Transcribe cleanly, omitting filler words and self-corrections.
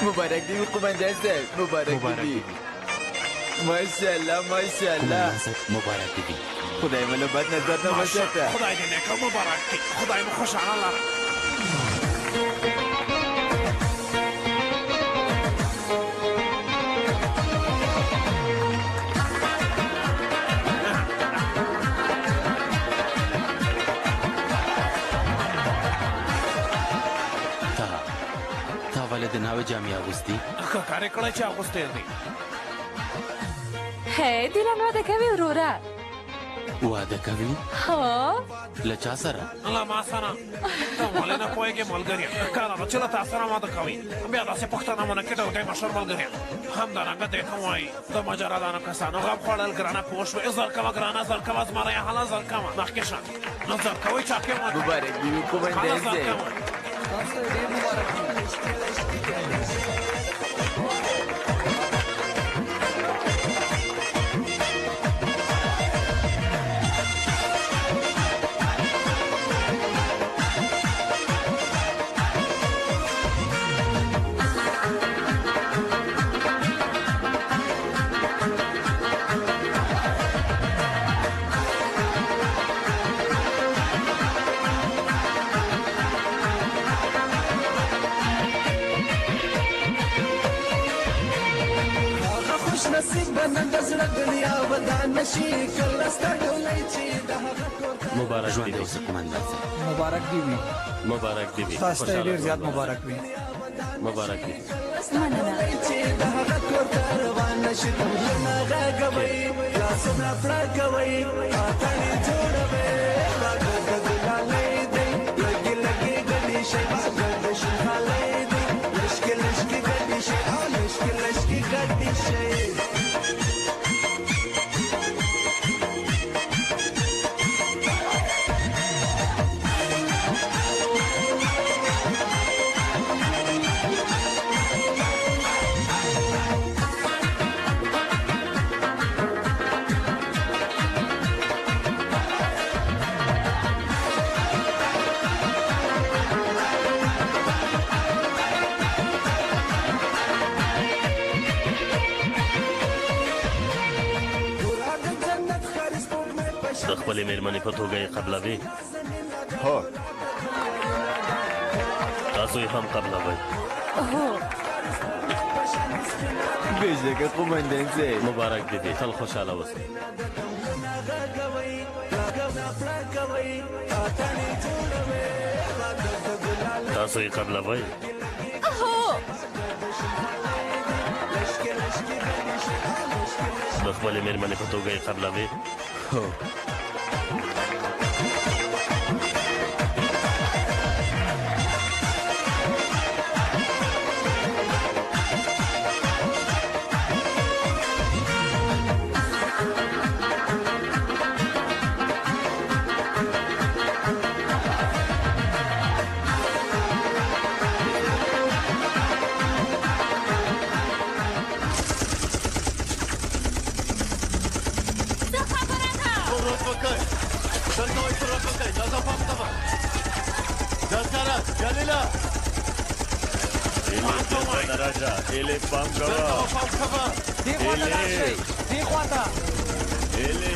مبارک دی قومندان صاحب، مبارک دی. ماشاءالله ماشاءالله. مبارک دی. خدای منو بد نظر نباشته. خدای دې نیکه مبارک کړي. خدای مو خوشحاله لره. ولې د ناوې جامې اغوستي؟ ښه کار یې کړی چې اغوستی دی. هی دیلن واده کوي وروره؟ واده کوي؟ ها؟ له چا سره؟ له ما سره. ته ولې نه پوهېږې ملګریه؟ کله به چې له تا سره واده کوي بیا داسې پوښتنه مو نه کېده دی مشهور ملګریه. همدارنګه دې ته وایي د مجردانو کسانو غم خوړل ګرانه پوه شوې. زر کوه ګرانه زر کوه زمری هله زر کوه مخکې شه. نو زر کوئ چاکې واده. مبارک دی قومندان صاحب. تاسو ډېر مبارک دی. مبارک ژوند دې اوسه قومندان صاحب. مبارک دی وي. مبارک دې وي. تاسو ته ډېر زیات مبارک وي. مبارک دې. د خپلې مېرمنې په توګه یې قبلوي؟ هو. تاسو یې هم قبلوئ؟ هو. بېشکه قومندان صاحب. مبارک دې وي. تل خوشحاله اوسئ. تاسو یې قبلوئ؟ هو. د خپلې مېرمنې په توګه یې قبلوي؟ هو. Ele pam kava. دی خواته راشئ. دی خواته. Ele